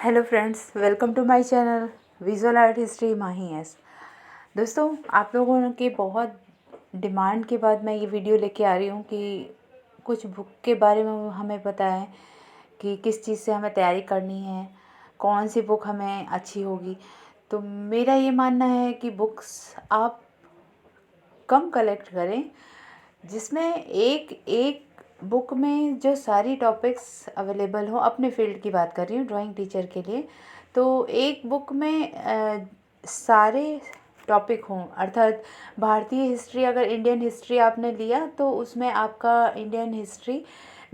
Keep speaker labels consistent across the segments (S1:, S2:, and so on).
S1: Hello friends, welcome to my channel visual art history Mahi S. दोस्तों, आप लोगों के बहुत डिमांड के बाद मैं ये वीडियो लेके आ रही हूँ कि कुछ बुक के बारे में हमें बताएं कि किस चीज़ से हमें तैयारी करनी है, कौन सी बुक हमें अच्छी होगी। तो मेरा ये मानना है कि बुक्स आप कम कलेक्ट करें, जिसमें एक एक बुक में जो सारी टॉपिक्स अवेलेबल हो। अपने फील्ड की बात कर रही हूँ, ड्राइंग टीचर के लिए। तो एक बुक में सारे टॉपिक हों, अर्थात भारतीय हिस्ट्री, अगर इंडियन हिस्ट्री आपने लिया तो उसमें आपका इंडियन हिस्ट्री,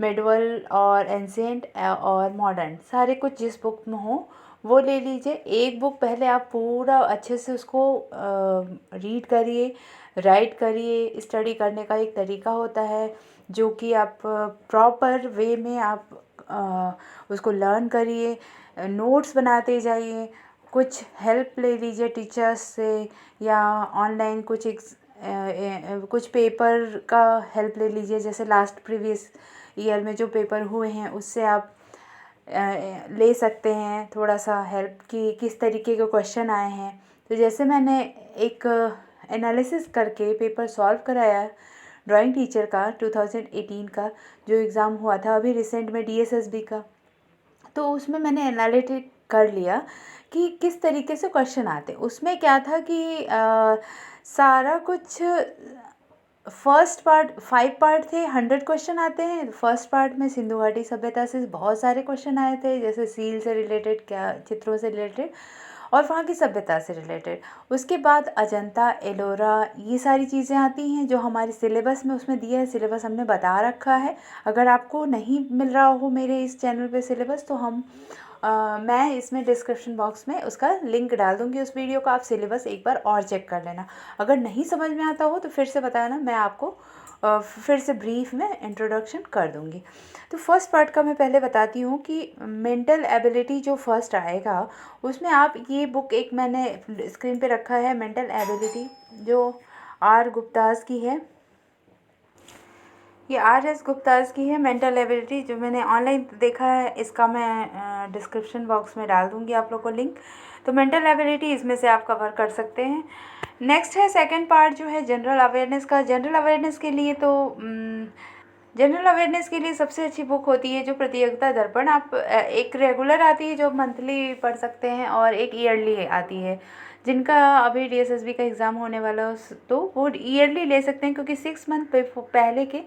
S1: मेडवल और एंशिएंट और मॉडर्न सारे कुछ जिस बुक में हो वो ले लीजिए। एक बुक पहले आप पूरा अच्छे से उसको रीड करिए, राइट करिए। स्टडी करने का एक तरीका होता है जो कि आप प्रॉपर वे में आप उसको लर्न करिए, नोट्स बनाते जाइए, कुछ हेल्प ले लीजिए टीचर्स से या ऑनलाइन कुछ पेपर का हेल्प ले लीजिए। जैसे लास्ट प्रीवियस ईयर में जो पेपर हुए हैं उससे आप ले सकते हैं थोड़ा सा हेल्प कि किस तरीके के क्वेश्चन आए हैं। तो जैसे मैंने एक एनालिसिस करके पेपर सॉल्व कराया ड्राइंग टीचर का 2018 का जो एग्ज़ाम हुआ था अभी रिसेंट में डीएसएसबी का, तो उसमें मैंने एनालिटिक कर लिया कि किस तरीके से क्वेश्चन आते। उसमें क्या था कि सारा कुछ फर्स्ट पार्ट 5 पार्ट थे, 100 क्वेश्चन आते हैं। फर्स्ट पार्ट में सिंधु घाटी सभ्यता से बहुत सारे क्वेश्चन आए थे, जैसे सील से रिलेटेड, क्या चित्रों से रिलेटेड और वहाँ की सभ्यता से रिलेटेड। उसके बाद अजंता, एलोरा, ये सारी चीज़ें आती हैं जो हमारे सिलेबस में उसमें दिया है। सिलेबस हमने बता रखा है। अगर आपको नहीं मिल रहा हो मेरे इस चैनल पे सिलेबस तो मैं इसमें डिस्क्रिप्शन बॉक्स में उसका लिंक डाल दूँगी उस वीडियो का। आप सिलेबस एक बार और चेक कर लेना। अगर नहीं समझ में आता हो तो फिर से बताना, मैं आपको फिर से ब्रीफ में इंट्रोडक्शन कर दूँगी। तो फर्स्ट पार्ट का मैं पहले बताती हूँ कि मेंटल एबिलिटी जो फर्स्ट आएगा उसमें आप ये बुक एक मैंने स्क्रीन पे रखा है, मेंटल एबिलिटी, जो आर गुप्तास की है। ये आर एस गुप्तास की है मेंटल एबिलिटी, जो मैंने ऑनलाइन देखा है। इसका मैं डिस्क्रिप्शन बॉक्स में डाल दूँगी आप लोग को लिंक। तो मेंटल एबिलिटी इसमें से आप कवर कर सकते हैं। नेक्स्ट है सेकंड पार्ट जो है जनरल अवेयरनेस का। जनरल अवेयरनेस के लिए सबसे अच्छी बुक होती है जो प्रतियोगिता दर्पण। आप एक रेगुलर आती है जो मंथली पढ़ सकते हैं और एक ईयरली आती है। जिनका अभी डीएसएसबी का एग्ज़ाम होने वाला हो तो वो ईयरली ले सकते हैं, क्योंकि 6 मंथ पहले के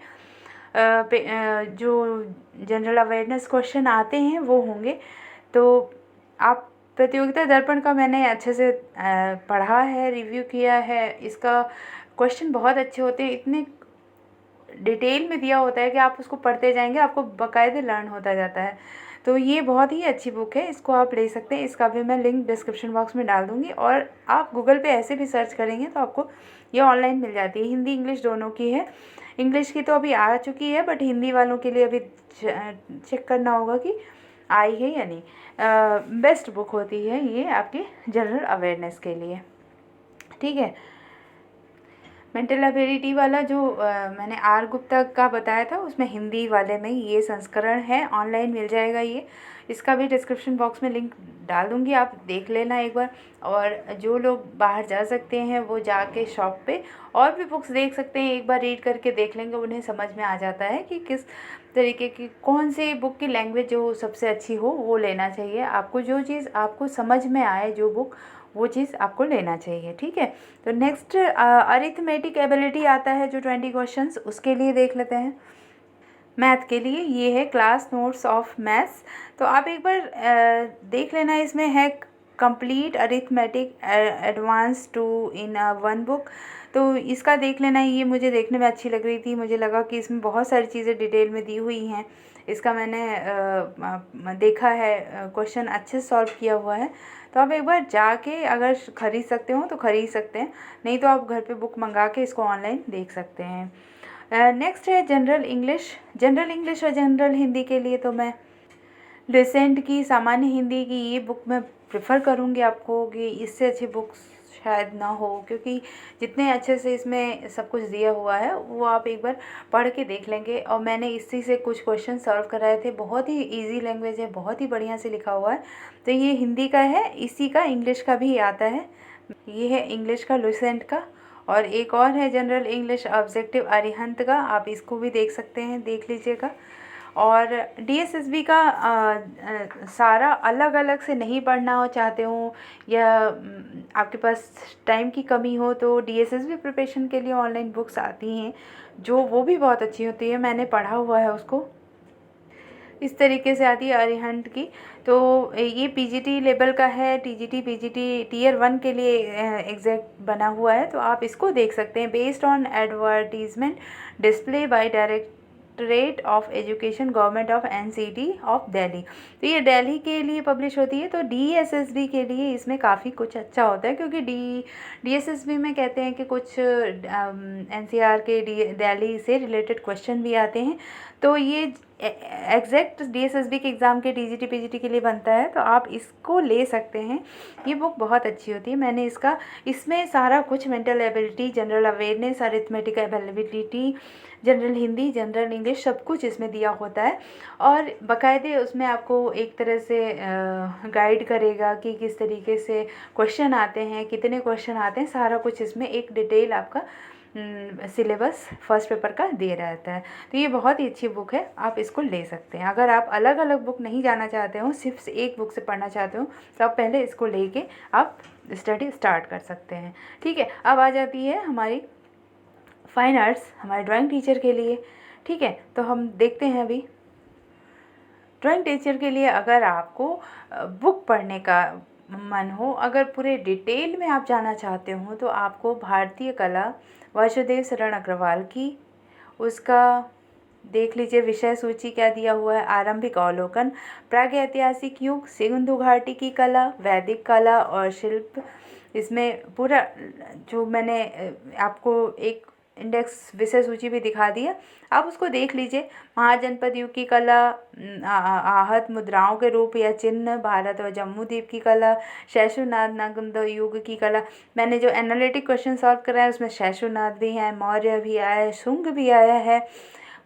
S1: जो जनरल अवेयरनेस क्वेश्चन आते हैं वो होंगे। तो आप प्रतियोगिता दर्पण का मैंने अच्छे से पढ़ा है, रिव्यू किया है। इसका क्वेश्चन बहुत अच्छे होते हैं, इतने डिटेल में दिया होता है कि आप उसको पढ़ते जाएंगे आपको बाकायदे लर्न होता जाता है। तो ये बहुत ही अच्छी बुक है, इसको आप ले सकते हैं। इसका भी मैं लिंक डिस्क्रिप्शन बॉक्स में डाल दूँगी और आप गूगल पे ऐसे भी सर्च करेंगे तो आपको ये ऑनलाइन मिल जाती है। हिंदी इंग्लिश दोनों की है। इंग्लिश की तो अभी आ चुकी है, बट हिंदी वालों के लिए अभी चेक करना होगा कि आई है या नहीं। बेस्ट बुक होती है ये आपकी जनरल अवेयरनेस के लिए, ठीक है। मेंटल एबिलिटी वाला जो मैंने आर गुप्ता का बताया था उसमें हिंदी वाले में ये संस्करण है, ऑनलाइन मिल जाएगा ये। इसका भी डिस्क्रिप्शन बॉक्स में लिंक डाल दूँगी, आप देख लेना एक बार। और जो लोग बाहर जा सकते हैं वो जाके शॉप पे और भी बुक्स देख सकते हैं, एक बार रीड करके देख लेंगे, उन्हें समझ में आ जाता है कि किस तरीके की कौन सी बुक की लैंग्वेज जो सबसे अच्छी हो वो लेना चाहिए। आपको जो चीज़ आपको समझ में आए जो बुक, वो चीज़ आपको लेना चाहिए, ठीक है। तो नेक्स्ट अरिथमेटिक एबिलिटी आता है जो 20 क्वेश्चंस, उसके लिए देख लेते हैं। मैथ के लिए ये है क्लास नोट्स ऑफ मैथ्स। तो आप एक बार देख लेना, इसमें है complete arithmetic advance two in one book. तो इसका देख लेना, ये मुझे देखने में अच्छी लग रही थी। मुझे लगा कि इसमें बहुत सारी चीज़ें डिटेल में दी हुई हैं। इसका मैंने देखा है, क्वेश्चन अच्छे से सॉल्व किया हुआ है। तो आप एक बार जाके अगर ख़रीद सकते हो तो ख़रीद सकते हैं, नहीं तो आप घर पे बुक मंगा के इसको ऑनलाइन देख सकते हैं। नेक्स्ट है जनरल इंग्लिश। जनरल इंग्लिश और जनरल हिंदी के लिए तो मैं रिसेंट की सामान्य हिंदी की ये बुक मैं प्रेफर करूँगी आपको कि इससे अच्छी बुक्स शायद ना हो, क्योंकि जितने अच्छे से इसमें सब कुछ दिया हुआ है वो आप एक बार पढ़ के देख लेंगे। और मैंने इसी से कुछ क्वेश्चन सॉल्व कराए थे, बहुत ही इजी लैंग्वेज है, बहुत ही बढ़िया से लिखा हुआ है। तो ये हिंदी का है, इसी का इंग्लिश का भी आता है। ये है इंग्लिश का लुसेंट का, और एक और है जनरल इंग्लिश ऑब्जेक्टिव अरिहंत का, आप इसको भी देख सकते हैं, देख लीजिएगा। और डीएसएसबी का सारा अलग अलग से नहीं पढ़ना हो चाहते हो, या आपके पास टाइम की कमी हो, तो डीएसएसबी प्रिपरेशन के लिए ऑनलाइन बुक्स आती हैं जो वो भी बहुत अच्छी होती है, मैंने पढ़ा हुआ है उसको। इस तरीके से आती है अरिहंत की। तो ये पीजीटी लेवल का है, टीजीटी पीजीटी टीयर 1 के लिए एग्जैक्ट बना हुआ है, तो आप इसको देख सकते हैं। Based on advertisement display bye directorate of education government of NCT of Delhi. तो ये दिल्ली के लिए पब्लिश होती है। तो डीएसएसबी के लिए इसमें काफ़ी कुछ अच्छा होता है, क्योंकि डीएसएसबी में कहते हैं कि कुछ एनसीआर के दिल्ली से रिलेटेड क्वेश्चन भी आते हैं। तो ये एग्जैक्ट डीएसएसबी के एग्ज़ाम के टीजीटी पीजीटी के लिए बनता है, तो आप इसको ले सकते हैं। ये बुक बहुत अच्छी होती है। मैंने इसमें सारा कुछ mental ability, general awareness, arithmetic ability, general Hindi, general English, सब कुछ इसमें दिया होता है। और बाकायदे उसमें आपको एक तरह से गाइड करेगा कि किस तरीके से क्वेश्चन आते हैं, कितने क्वेश्चन आते हैं, सारा कुछ इसमें एक डिटेल आपका सिलेबस फर्स्ट पेपर का दे रहता है। तो ये बहुत ही अच्छी बुक है, आप इसको ले सकते हैं। अगर आप अलग अलग बुक नहीं जाना चाहते हो, सिर्फ एक बुक से पढ़ना चाहते हो, तो आप पहले इसको लेके आप स्टडी स्टार्ट कर सकते हैं। ठीक है, अब आ जाती है हमारी फाइन आर्ट्स, हमारे ड्राइंग टीचर के लिए। ठीक है, तो हम देखते हैं अभी ड्राइंग टीचर के लिए। अगर आपको बुक पढ़ने का मन हो, अगर पूरे डिटेल में आप जाना चाहते हो, तो आपको भारतीय कला वासुदेव शरण अग्रवाल की, उसका देख लीजिए विषय सूची क्या दिया हुआ है। आरंभिक अवलोकन, प्रागैतिहासिक युग, सिंधु घाटी की कला, वैदिक कला और शिल्प। इसमें पूरा जो मैंने आपको एक इंडेक्स विषय सूची भी दिखा दिया, आप उसको देख लीजिए। महाजनपद युग की कला, आहत मुद्राओं के रूप या चिन्ह, भारत और जम्मू द्वीप की कला, शैशुनाथ नगद युग की कला। मैंने जो एनालिटिक क्वेश्चन सॉल्व कराया उसमें शैशुनाथ भी है, मौर्य भी आया है, शुंग भी आया है,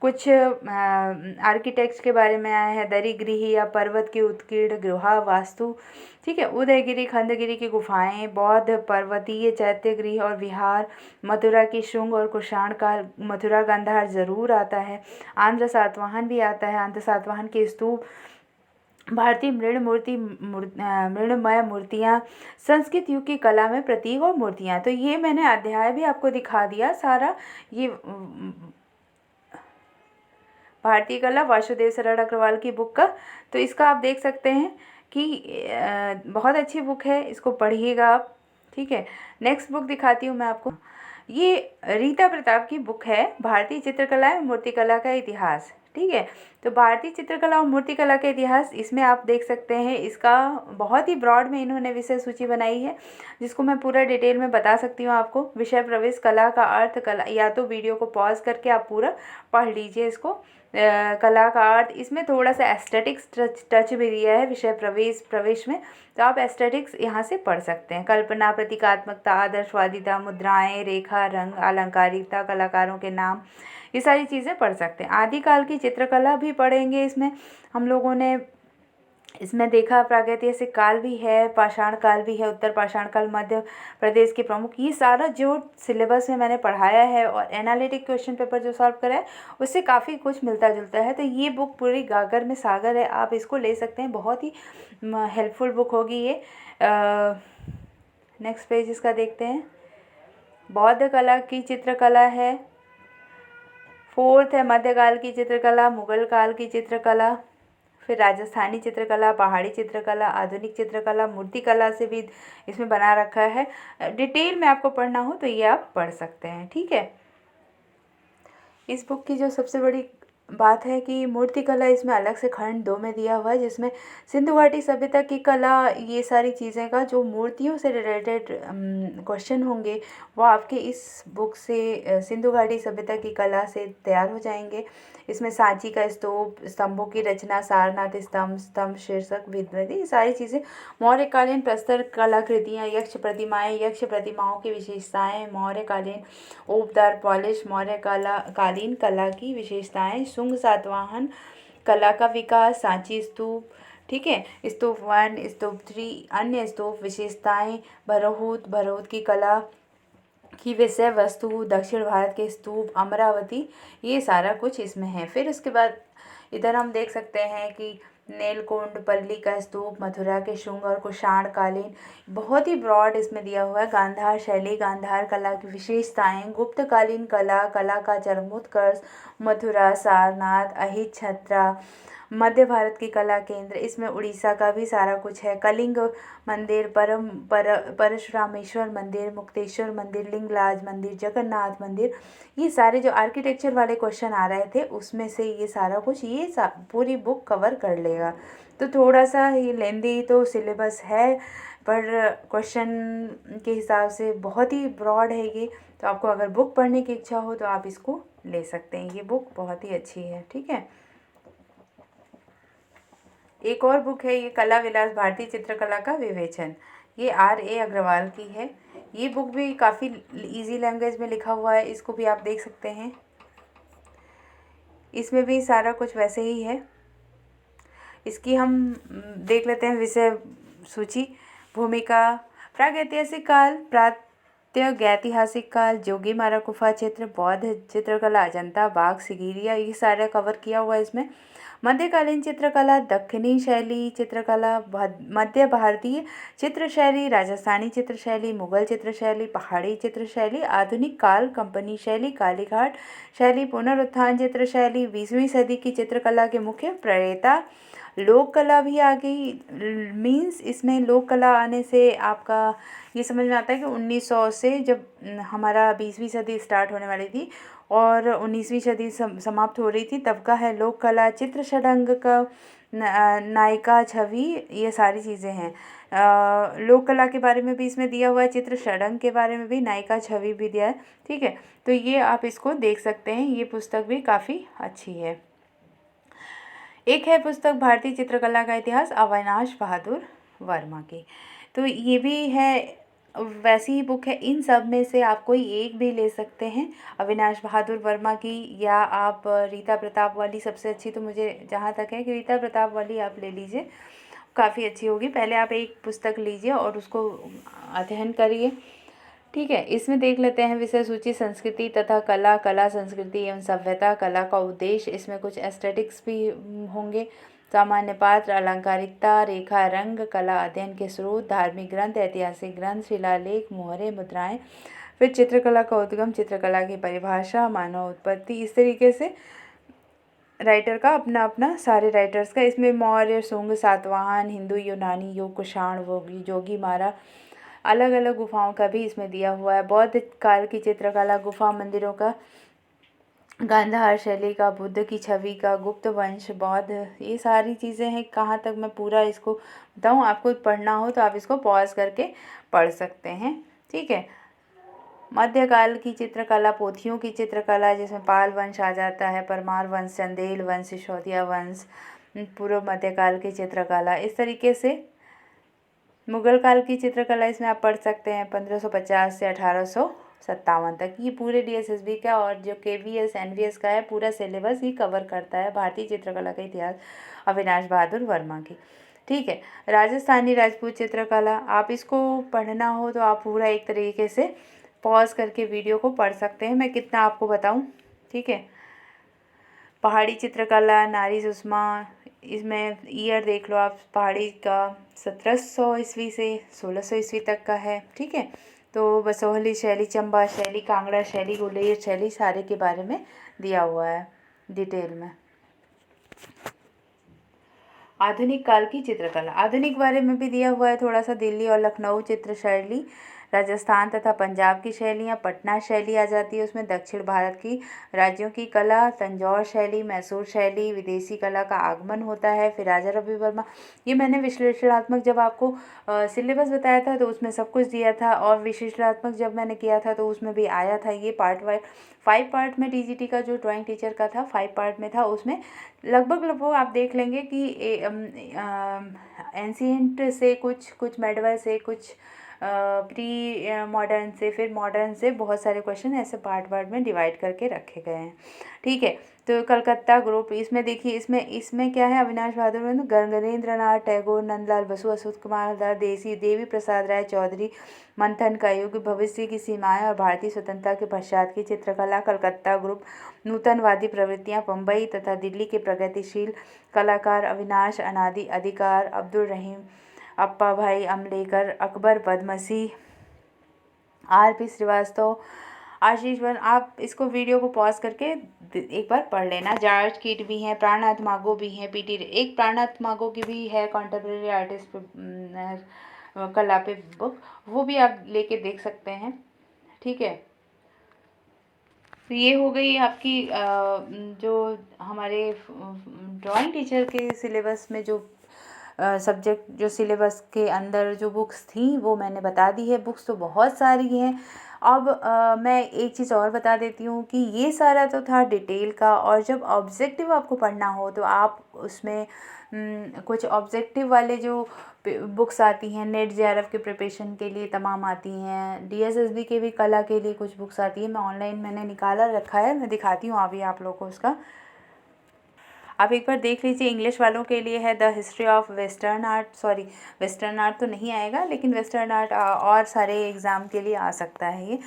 S1: कुछ आर्किटेक्ट्स के बारे में आया है, दरिगृह या पर्वत की उत्कीर्ण गुहा वास्तु। ठीक है, उदयगिरी खंडगिरी की गुफाएं, बौद्ध पर्वतीय चैत्यगृह और विहार, मथुरा की शुंग और कुषाण काल, मथुरा गांधार जरूर आता है, आंध्र सातवाहन भी आता है, आंध्र सातवाहन के स्तूप, भारतीय मृणमय मूर्तियाँ, संस्कृत युग की कला में प्रतीक और मूर्तियाँ। तो ये मैंने अध्याय भी आपको दिखा दिया सारा। ये भारतीय कला वासुदेव शरण अग्रवाल की बुक का, तो इसका आप देख सकते हैं कि बहुत अच्छी बुक है, इसको पढ़िएगा आप। ठीक है, नेक्स्ट बुक दिखाती हूँ मैं आपको। ये रीता प्रताप की बुक है, भारतीय चित्रकला एवं मूर्तिकला का इतिहास। ठीक है, तो भारतीय चित्रकला और मूर्तिकला का इतिहास, इसमें आप देख सकते हैं, इसका बहुत ही ब्रॉड में इन्होंने विषय सूची बनाई है, जिसको मैं पूरा डिटेल में बता सकती हूँ आपको। विषय प्रवेश, कला का अर्थ, कला, या तो वीडियो को पॉज करके आप पूरा पढ़ लीजिए इसको। कला का अर्थ, इसमें थोड़ा सा एस्थेटिक्स टच भी दिया है विषय प्रवेश में, तो आप एस्थेटिक्स यहाँ से पढ़ सकते हैं। कल्पना, प्रतीकात्मकता, आदर्शवादिता, मुद्राएं, रेखा, रंग, अलंकारिकता, कलाकारों के नाम, ये सारी चीज़ें पढ़ सकते हैं। आदिकाल की चित्रकला भी पढ़ेंगे इसमें हम लोगों ने। इसमें देखा प्रागैतिहासिक काल भी है, पाषाण काल भी है, उत्तर पाषाण काल, मध्य प्रदेश के प्रमुख, ये सारा जो सिलेबस में मैंने पढ़ाया है और एनालिटिक क्वेश्चन पेपर जो सॉल्व करा है उससे काफ़ी कुछ मिलता जुलता है। तो ये बुक पूरी गागर में सागर है, आप इसको ले सकते हैं, बहुत ही हेल्पफुल बुक होगी ये। नेक्स्ट पेज इसका देखते हैं। बौद्ध कला की चित्रकला है, फोर्थ है मध्यकाल की चित्रकला, मुगल काल की चित्रकला, फिर राजस्थानी चित्रकला, पहाड़ी चित्रकला, आधुनिक चित्रकला, मूर्तिकला से भी इसमें बना रखा है। डिटेल में आपको पढ़ना हो तो ये आप पढ़ सकते हैं। ठीक है, इस बुक की जो सबसे बड़ी बात है कि मूर्तिकला इसमें अलग से खंड 2 में दिया हुआ है, जिसमें सिंधु घाटी सभ्यता की कला, ये सारी चीज़ें का जो मूर्तियों से रिलेटेड क्वेश्चन होंगे वो आपके इस बुक से सिंधु घाटी सभ्यता की कला से तैयार हो जाएंगे। इसमें सांची का स्तूप, स्तंभों की रचना, सारनाथ स्तंभ, स्तंभ शीर्षक विद्वती, ये सारी चीज़ें। मौर्यकालीन प्रस्तर कलाकृतियाँ, यक्ष प्रतिमाएं, यक्ष प्रतिमाओं की विशेषताएं, मौर्यकालीन ऊबदार पॉलिश, कालीन कला की विशेषताएं, शुंग सातवाहन कला का विकास, सांची स्तूप, ठीक है, स्तूप 1, स्तूप 3, अन्य स्तूप विशेषताएं, भरहुत की कला की विषय वस्तु, दक्षिण भारत के स्तूप, अमरावती, ये सारा कुछ इसमें है। फिर उसके बाद इधर हम देख सकते हैं कि नेलकोंडपल्ली का स्तूप, मथुरा के शुंग और कुषाण कालीन, बहुत ही ब्रॉड इसमें दिया हुआ है। गांधार शैली, गांधार कला की विशेषताएं, गुप्तकालीन कला, कला का चरमोत्कर्ष, मथुरा, सारनाथ, अहित छत्रा, मध्य भारत की कला केंद्र, इसमें उड़ीसा का भी सारा कुछ है। कलिंग मंदिर, परशुरामेश्वर मंदिर, मुक्तेश्वर मंदिर, लिंगराज मंदिर, जगन्नाथ मंदिर, ये सारे जो आर्किटेक्चर वाले क्वेश्चन आ रहे थे उसमें से ये सारा कुछ पूरी बुक कवर कर लेगा। तो थोड़ा सा ये लेंदी तो सिलेबस है, पर क्वेश्चन के हिसाब से बहुत ही ब्रॉड है ये। तो आपको अगर बुक पढ़ने की इच्छा हो तो आप इसको ले सकते हैं, ये बुक बहुत ही अच्छी है, ठीक है। एक और बुक है ये, कला विलास भारतीय चित्रकला का विवेचन, ये R.A. अग्रवाल की है। ये बुक भी काफ़ी इजी लैंग्वेज में लिखा हुआ है, इसको भी आप देख सकते हैं। इसमें भी सारा कुछ वैसे ही है। इसकी हम देख लेते हैं विषय सूची। भूमिका, प्रागैतिहासिक काल, प्रागैतिहासिक काल, जोगीमारा गुफा चित्र, बौद्ध चित्रकला, अजंता, बाघ, सिगिरिया, ये सारा कवर किया हुआ है इसमें। मध्यकालीन चित्रकला, दक्षिणी शैली चित्रकला, मध्य भारतीय चित्र शैली, राजस्थानी चित्र शैली, मुगल चित्र शैली, पहाड़ी चित्र शैली, आधुनिक काल, कंपनी शैली, कालीघाट शैली, पुनरुत्थान चित्र शैली, 20वीं सदी की चित्रकला के मुख्य प्रणेता। लोक कला भी आ गई, मीन्स इसमें लोक कला आने से आपका ये समझ में आता है कि 1900 से जब हमारा 20वीं सदी स्टार्ट होने वाली थी और 19वीं सदी समाप्त हो रही थी, तब का है लोक कला। चित्र षडंग का, नायिका छवि, ये सारी चीज़ें हैं। लोक कला के बारे में भी इसमें दिया हुआ है, चित्र षडंग के बारे में भी, नायिका छवि भी दिया है, ठीक है। तो ये आप इसको देख सकते हैं, ये पुस्तक भी काफ़ी अच्छी है। एक है पुस्तक भारतीय चित्रकला का इतिहास, अविनाश बहादुर वर्मा की, तो ये भी है वैसी ही बुक है। इन सब में से आप कोई एक भी ले सकते हैं, अविनाश बहादुर वर्मा की या आप रीता प्रताप वाली, सबसे अच्छी तो मुझे जहाँ तक है कि रीता प्रताप वाली आप ले लीजिए, काफ़ी अच्छी होगी। पहले आप एक पुस्तक लीजिए और उसको अध्ययन करिए, ठीक है। इसमें देख लेते हैं विषय सूची, संस्कृति तथा कला, कला संस्कृति एवं सभ्यता, कला का उद्देश्य, इसमें कुछ एस्थेटिक्स भी होंगे, सामान्य पात्र, अलंकारिकता, रेखा रंग, कला अध्ययन के स्रोत, धार्मिक ग्रंथ, ऐतिहासिक ग्रंथ, शिलालेख, मोहरे, मुद्राएं, फिर चित्रकला का उद्गम, चित्रकला की परिभाषा, मानव उत्पत्ति, इस तरीके से राइटर का अपना अपना, सारे राइटर्स का। इसमें मौर्य, शुंग, सातवाहन, हिंदू, यूनानी, योग, कुषाण, जोगीमारा, अलग अलग गुफाओं का भी इसमें दिया हुआ है। बौद्ध काल की चित्रकला, गुफा मंदिरों का, गांधार शैली का, बुद्ध की छवि का, गुप्त वंश, बौद्ध, ये सारी चीज़ें हैं। कहाँ तक मैं पूरा इसको बताऊँ, आपको पढ़ना हो तो आप इसको पॉज करके पढ़ सकते हैं, ठीक है। मध्यकाल की चित्रकला, पोथियों की चित्रकला, जिसमें पाल वंश आ जाता है, परमार वंश, चंदेल वंश, सिसोदिया वंश, पूर्व मध्यकाल की चित्रकला, इस तरीके से। मुगल काल की चित्रकला इसमें आप पढ़ सकते हैं 1550 से 1857 तक। ये पूरे DSSB का और जो KVS NVS का है पूरा सिलेबस ही कवर करता है, भारतीय चित्रकला का इतिहास, अविनाश बहादुर वर्मा की, ठीक है। राजस्थानी राजपूत चित्रकला, आप इसको पढ़ना हो तो आप पूरा एक तरीके से पॉज करके वीडियो को पढ़ सकते हैं, मैं कितना आपको बताऊँ, ठीक है। पहाड़ी चित्रकला, नारी सुषमा, इसमें ईयर देख लो आप, पहाड़ी का 1700 ईस्वी से 1600 ईस्वी तक का है, ठीक है। तो बसोहली शैली, चंबा शैली, कांगड़ा शैली, गुलेर शैली, सारे के बारे में दिया हुआ है डिटेल में। आधुनिक काल की चित्रकला, आधुनिक बारे में भी दिया हुआ है थोड़ा सा, दिल्ली और लखनऊ चित्र शैली, राजस्थान तथा पंजाब की शैलियाँ, पटना शैली आ जाती है उसमें, दक्षिण भारत की राज्यों की कला, तंजौर शैली, मैसूर शैली, विदेशी कला का आगमन होता है। फिर राजा रवि वर्मा, ये मैंने विश्लेषणात्मक जब आपको सिलेबस बताया था तो उसमें सब कुछ दिया था, और विश्लेषणात्मक जब मैंने किया था तो उसमें भी आया था। ये पार्ट वाइज 5 पार्ट में टीजीटी का जो ड्राइंग टीचर का था 5 पार्ट में था, उसमें लगभग आप देख लेंगे कि एंशिएंट से कुछ मेडवल से, कुछ प्री मॉडर्न से, फिर मॉडर्न से, बहुत सारे क्वेश्चन ऐसे पार्ट में डिवाइड करके रखे गए हैं। ठीक है, तो कलकत्ता ग्रुप, इसमें देखिए इसमें क्या है, अविनाश बहादुर, गगनेंद्र नाथ टैगोर, नंदलाल बसु, अच्युत कुमार देसी, देवी प्रसाद राय चौधरी, मंथन का युग, भविष्य की सीमाएं और भारतीय स्वतंत्रता के पश्चात की चित्रकला। कलकत्ता ग्रुप, नूतनवादी प्रवृत्तियां, बम्बई तथा दिल्ली के प्रगतिशील कलाकार, अविनाश, अनादि अधिकार, अब्दुल रहीम, अप्पा भाई अमलेकर, अकबर बदमसी, आर.पी. श्रीवास्तव, आशीष वन। आप इसको वीडियो को पॉज करके एक बार पढ़ लेना। जॉर्ज किट भी हैं, प्राणनाथ मागो भी हैं, पीटी, एक प्राणनाथ मागो की भी है कंटेम्प्रेरी आर्टिस्ट कला पे बुक, वो भी आप लेके देख सकते हैं। ठीक है, तो ये हो गई आपकी जो हमारे ड्राइंग टीचर के सिलेबस में जो सब्जेक्ट, जो सिलेबस के अंदर जो बुक्स थी वो मैंने बता दी है। बुक्स तो बहुत सारी हैं। अब मैं एक चीज़ और बता देती हूँ कि ये सारा तो था डिटेल का, और जब ऑब्जेक्टिव आपको पढ़ना हो तो आप उसमें कुछ ऑब्जेक्टिव वाले जो बुक्स आती हैं, नेट जेआरएफ के प्रिपरेशन के लिए तमाम आती हैं, डीएसएसबी के भी कला के लिए कुछ बुक्स आती है। मैं ऑनलाइन मैंने निकाला रखा है, मैं दिखाती हूँ अभी आप लोगों को उसका। आप एक बार देख लीजिए। इंग्लिश वालों के लिए है the history of western art, sorry western art तो नहीं आएगा, लेकिन वेस्टर्न आर्ट और सारे एग्ज़ाम के लिए आ सकता है। ये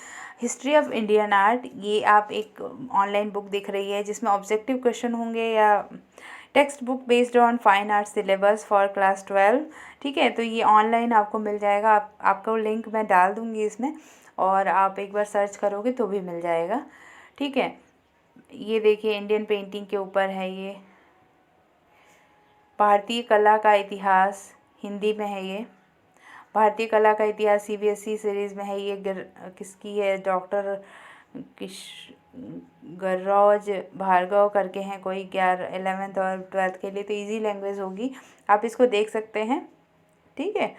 S1: हिस्ट्री ऑफ इंडियन आर्ट, ये आप एक ऑनलाइन बुक दिख रही है जिसमें ऑब्जेक्टिव क्वेश्चन होंगे, या text book based on fine art syllabus for class 12। ठीक है, तो ये ऑनलाइन आपको मिल जाएगा। आपको लिंक मैं डाल दूँगी इसमें, और आप एक बार सर्च करोगे तो भी मिल जाएगा। ठीक है, ये देखिए इंडियन पेंटिंग के ऊपर है, ये भारतीय कला का इतिहास हिंदी में है। ये भारतीय कला का इतिहास सीबीएसई सीरीज़ में है। ये किसकी है, डॉक्टर गर्रोज भार्गव करके हैं कोई, 11th और 12th के लिए, तो इजी लैंग्वेज होगी, आप इसको देख सकते हैं। ठीक है,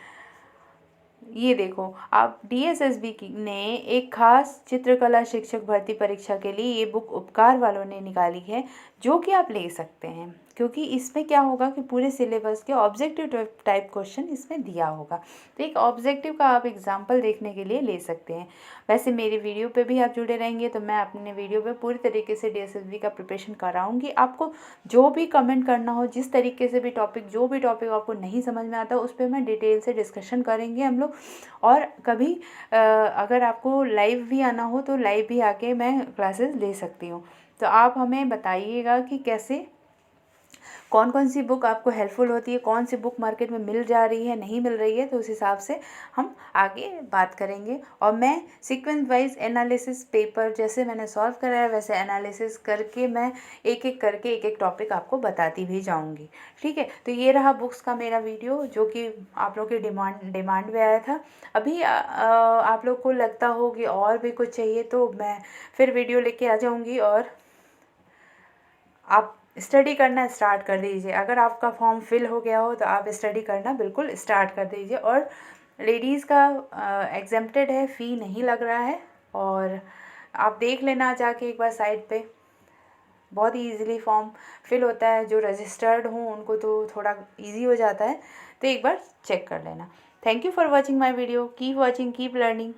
S1: ये देखो आप डीएसएसबी ने एक खास चित्रकला शिक्षक भर्ती परीक्षा के लिए ये बुक उपकार वालों ने निकाली है, जो कि आप ले सकते हैं, क्योंकि इसमें क्या होगा कि पूरे सिलेबस के ऑब्जेक्टिव टाइप क्वेश्चन इसमें दिया होगा। तो एक ऑब्जेक्टिव का आप एग्जाम्पल देखने के लिए ले सकते हैं। वैसे मेरी वीडियो पे भी आप जुड़े रहेंगे तो मैं अपने वीडियो पे पूरी तरीके से डीएसएसबी का प्रिपरेशन कराऊंगी। आपको जो भी कमेंट करना हो, जिस तरीके से भी टॉपिक, जो भी टॉपिक आपको नहीं समझ में आता उस पर मैं डिटेल से डिस्कशन करेंगे हम लोग। और कभी अगर आपको लाइव भी आना हो तो लाइव भी आके मैं क्लासेस ले सकती हूँ। तो आप हमें बताइएगा कि कैसे, कौन कौन सी बुक आपको हेल्पफुल होती है, कौन सी बुक मार्केट में मिल जा रही है, नहीं मिल रही है, तो उस हिसाब से हम आगे बात करेंगे। और मैं सीक्वेंस वाइज एनालिसिस पेपर जैसे मैंने सॉल्व कराया वैसे एनालिसिस करके मैं एक एक करके एक एक टॉपिक आपको बताती भी जाऊंगी। ठीक है, तो ये रहा बुक्स का मेरा वीडियो, जो कि आप लोग की डिमांड में आया था। अभी आप लोग को लगता हो कि और भी कुछ चाहिए तो मैं फिर वीडियो लेके आ जाऊँगी, और आप स्टडी करना स्टार्ट कर दीजिए। अगर आपका फॉर्म फिल हो गया हो तो आप स्टडी करना बिल्कुल स्टार्ट कर दीजिए। और लेडीज़ का एग्जेम्प्टेड है, फ़ी नहीं लग रहा है, और आप देख लेना जाके एक बार साइट पे, बहुत ही ईज़िली फॉर्म फिल होता है। जो रजिस्टर्ड हों उनको तो थोड़ा ईजी हो जाता है, तो एक बार चेक कर लेना। Thank you for watching my video, keep watching, keep learning.